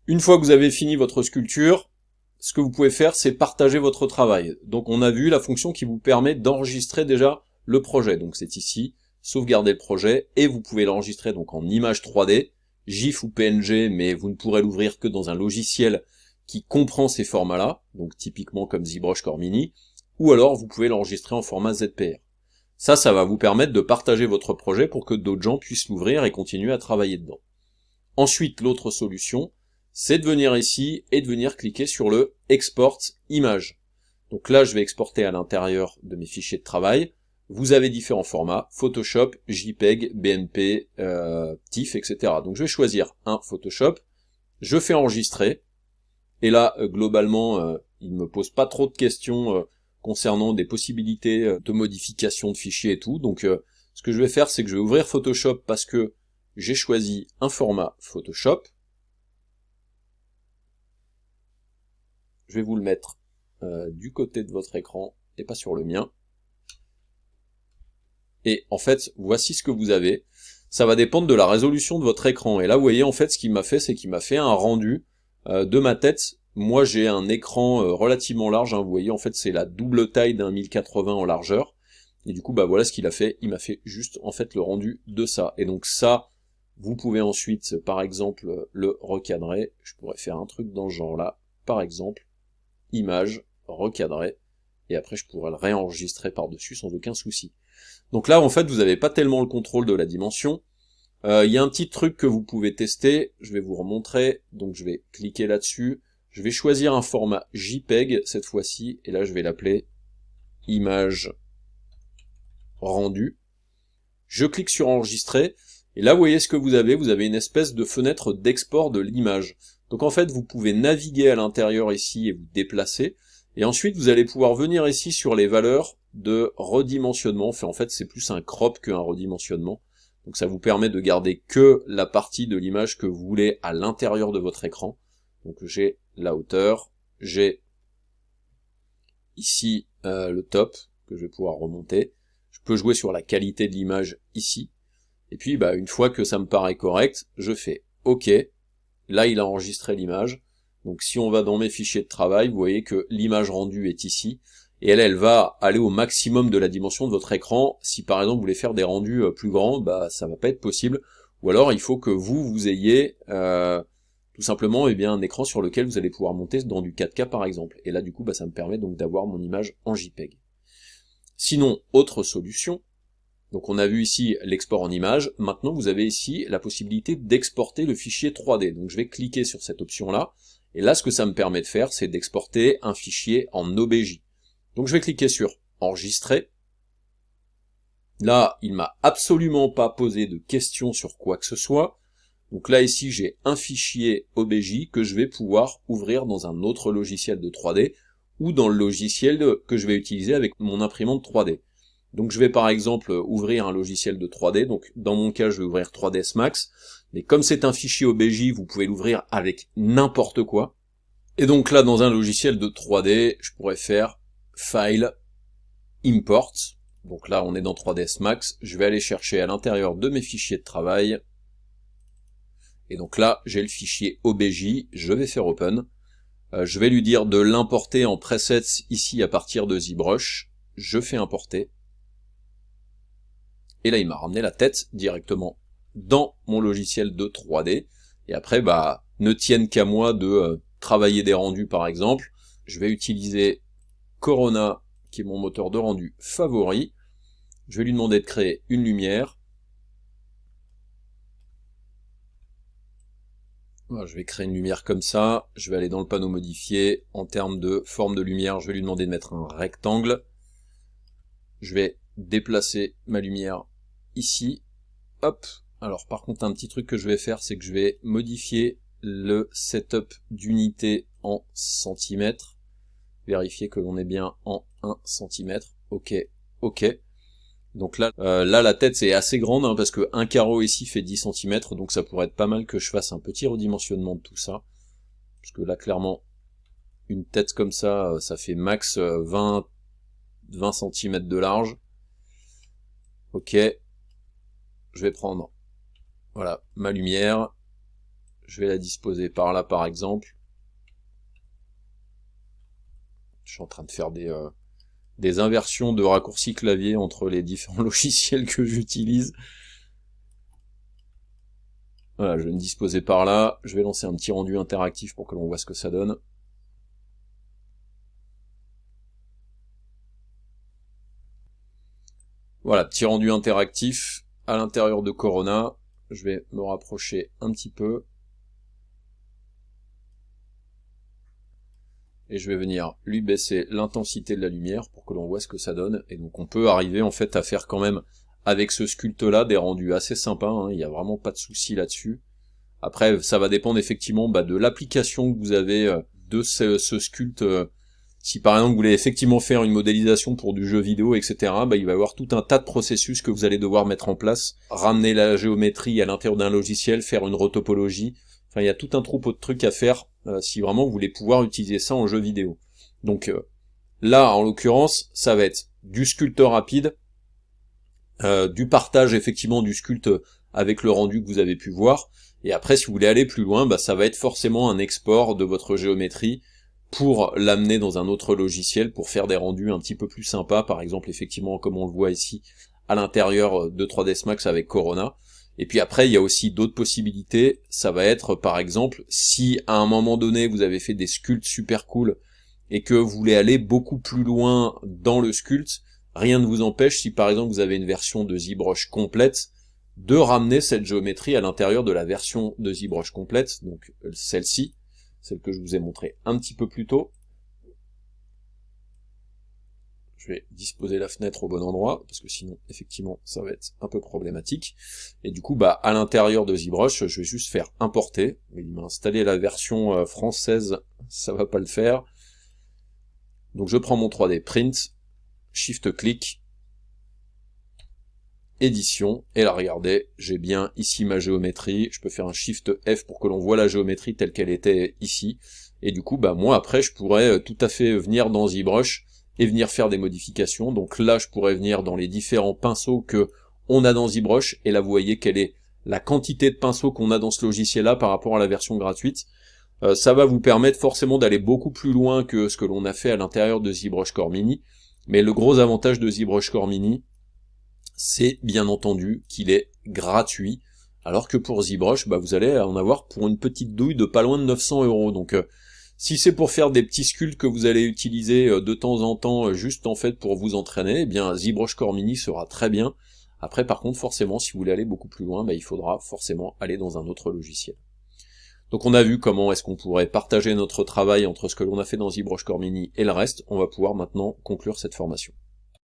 Une fois que vous avez fini votre sculpture, ce que vous pouvez faire, c'est partager votre travail. Donc on a vu la fonction qui vous permet d'enregistrer déjà le projet. Donc c'est ici, sauvegarder le projet, et vous pouvez l'enregistrer donc en image 3D, GIF ou PNG, mais vous ne pourrez l'ouvrir que dans un logiciel qui comprend ces formats-là, donc typiquement comme ZBrush Core Mini, ou alors vous pouvez l'enregistrer en format ZPR. Ça va vous permettre de partager votre projet pour que d'autres gens puissent l'ouvrir et continuer à travailler dedans. Ensuite, l'autre solution, c'est de venir ici et de venir cliquer sur le Export Image. Donc là, je vais exporter à l'intérieur de mes fichiers de travail. Vous avez différents formats, Photoshop, JPEG, BMP, TIFF, etc. Donc je vais choisir un Photoshop, je fais enregistrer, et là, globalement, il ne me pose pas trop de questions concernant des possibilités de modification de fichiers et tout. Donc ce que je vais faire, c'est que je vais ouvrir Photoshop parce que j'ai choisi un format Photoshop. Je vais vous le mettre du côté de votre écran et pas sur le mien. Et en fait, voici ce que vous avez. Ça va dépendre de la résolution de votre écran. Et là, vous voyez, en fait, ce qu'il m'a fait, c'est qu'il m'a fait un rendu de ma tête. Moi, j'ai un écran relativement large. Hein, vous voyez, en fait, c'est la double taille d'un 1080 en largeur. Et du coup, bah voilà ce qu'il a fait. Il m'a fait juste, en fait, le rendu de ça. Et donc ça, vous pouvez ensuite, par exemple, le recadrer. Je pourrais faire un truc dans ce genre-là. Par exemple, image, recadrer. Et après, je pourrais le réenregistrer par-dessus sans aucun souci. Donc là, en fait, vous n'avez pas tellement le contrôle de la dimension. Il y a un petit truc que vous pouvez tester, je vais vous remontrer, donc je vais cliquer là-dessus, je vais choisir un format JPEG cette fois-ci, et là je vais l'appeler image rendue. Je clique sur enregistrer, et là vous voyez ce que vous avez une espèce de fenêtre d'export de l'image. Donc en fait, vous pouvez naviguer à l'intérieur ici et vous déplacer, et ensuite vous allez pouvoir venir ici sur les valeurs de redimensionnement. Enfin, en fait, c'est plus un crop qu'un redimensionnement. Donc ça vous permet de garder que la partie de l'image que vous voulez à l'intérieur de votre écran. Donc j'ai la hauteur, j'ai ici le top que je vais pouvoir remonter. Je peux jouer sur la qualité de l'image ici. Et puis bah, une fois que ça me paraît correct, je fais OK. Là il a enregistré l'image. Donc si on va dans mes fichiers de travail, vous voyez que l'image rendue est ici. Et elle va aller au maximum de la dimension de votre écran. Si par exemple vous voulez faire des rendus plus grands, bah ça va pas être possible. Ou alors il faut que vous ayez tout simplement un écran sur lequel vous allez pouvoir monter dans du 4K par exemple. Et là du coup bah, ça me permet donc d'avoir mon image en JPEG. Sinon, autre solution, donc on a vu ici l'export en image, maintenant vous avez ici la possibilité d'exporter le fichier 3D. Donc je vais cliquer sur cette option là, et là ce que ça me permet de faire, c'est d'exporter un fichier en OBJ. Donc je vais cliquer sur enregistrer. Là, il m'a absolument pas posé de questions sur quoi que ce soit. Donc là ici j'ai un fichier OBJ que je vais pouvoir ouvrir dans un autre logiciel de 3D ou dans le logiciel que je vais utiliser avec mon imprimante 3D. Donc je vais par exemple ouvrir un logiciel de 3D, donc dans mon cas je vais ouvrir 3ds Max, mais comme c'est un fichier OBJ, vous pouvez l'ouvrir avec n'importe quoi. Et donc là dans un logiciel de 3D, je pourrais faire File, Import, donc là on est dans 3ds Max, je vais aller chercher à l'intérieur de mes fichiers de travail, et donc là j'ai le fichier OBJ, je vais faire Open, je vais lui dire de l'importer en presets ici à partir de ZBrush, je fais importer, et là il m'a ramené la tête directement dans mon logiciel de 3D, et après bah ne tienne qu'à moi de travailler des rendus par exemple, je vais utiliser Corona, qui est mon moteur de rendu favori. Je vais lui demander de créer une lumière. Voilà, je vais créer une lumière comme ça. Je vais aller dans le panneau modifié. En termes de forme de lumière, je vais lui demander de mettre un rectangle. Je vais déplacer ma lumière ici. Hop. Alors par contre, un petit truc que je vais faire, c'est que je vais modifier le setup d'unité en centimètres. Vérifier que l'on est bien en 1 cm. Ok, ok. Donc là, la tête c'est assez grande, hein, parce que un carreau ici fait 10 cm, donc ça pourrait être pas mal que je fasse un petit redimensionnement de tout ça. Parce que là, clairement, une tête comme ça, ça fait max 20 cm de large. Ok. Je vais prendre, voilà, ma lumière. Je vais la disposer par là, par exemple. Je suis en train de faire des inversions de raccourcis clavier entre les différents logiciels que j'utilise. Voilà, je vais me disposer par là. Je vais lancer un petit rendu interactif pour que l'on voit ce que ça donne. Voilà, petit rendu interactif à l'intérieur de Corona. Je vais me rapprocher un petit peu. Et je vais venir lui baisser l'intensité de la lumière pour que l'on voit ce que ça donne. Et donc on peut arriver en fait à faire quand même avec ce sculpte là des rendus assez sympas, hein. Il n'y a vraiment pas de souci là-dessus. Après ça va dépendre effectivement de l'application que vous avez de ce sculpte. Si par exemple vous voulez effectivement faire une modélisation pour du jeu vidéo, etc., il va y avoir tout un tas de processus que vous allez devoir mettre en place. Ramener la géométrie à l'intérieur d'un logiciel, faire une retopologie. Enfin, il y a tout un troupeau de trucs à faire si vraiment vous voulez pouvoir utiliser ça en jeu vidéo. Donc là, en l'occurrence, ça va être du sculpte rapide, du partage effectivement du sculpte avec le rendu que vous avez pu voir. Et après, si vous voulez aller plus loin, ça va être forcément un export de votre géométrie pour l'amener dans un autre logiciel pour faire des rendus un petit peu plus sympas, par exemple effectivement comme on le voit ici à l'intérieur de 3ds Max avec Corona. Et puis après il y a aussi d'autres possibilités, ça va être par exemple si à un moment donné vous avez fait des sculptes super cool et que vous voulez aller beaucoup plus loin dans le sculpte, rien ne vous empêche, si par exemple vous avez une version de ZBrush complète, de ramener cette géométrie à l'intérieur de la version de ZBrush complète, donc celle-ci, celle que je vous ai montré un petit peu plus tôt. Je vais disposer la fenêtre au bon endroit, parce que sinon, effectivement, ça va être un peu problématique. Et du coup, à l'intérieur de ZBrush, je vais juste faire importer. Il m'a installé la version française, ça va pas le faire. Donc je prends mon 3D Print, Shift-clic, édition, et là regardez, j'ai bien ici ma géométrie, je peux faire un Shift F pour que l'on voit la géométrie telle qu'elle était ici, et du coup moi après je pourrais tout à fait venir dans ZBrush et venir faire des modifications. Donc là je pourrais venir dans les différents pinceaux que on a dans ZBrush, et là vous voyez quelle est la quantité de pinceaux qu'on a dans ce logiciel là par rapport à la version gratuite. Ça va vous permettre forcément d'aller beaucoup plus loin que ce que l'on a fait à l'intérieur de ZBrush Core Mini, mais le gros avantage de ZBrush Core Mini, c'est bien entendu qu'il est gratuit, alors que pour ZBrush, vous allez en avoir pour une petite douille de pas loin de 900 €. Donc si c'est pour faire des petits sculptes que vous allez utiliser de temps en temps, juste en fait pour vous entraîner, eh bien ZBrush Core Mini sera très bien. Après par contre forcément si vous voulez aller beaucoup plus loin, il faudra forcément aller dans un autre logiciel. Donc on a vu comment est-ce qu'on pourrait partager notre travail entre ce que l'on a fait dans ZBrush Core Mini et le reste. On va pouvoir maintenant conclure cette formation.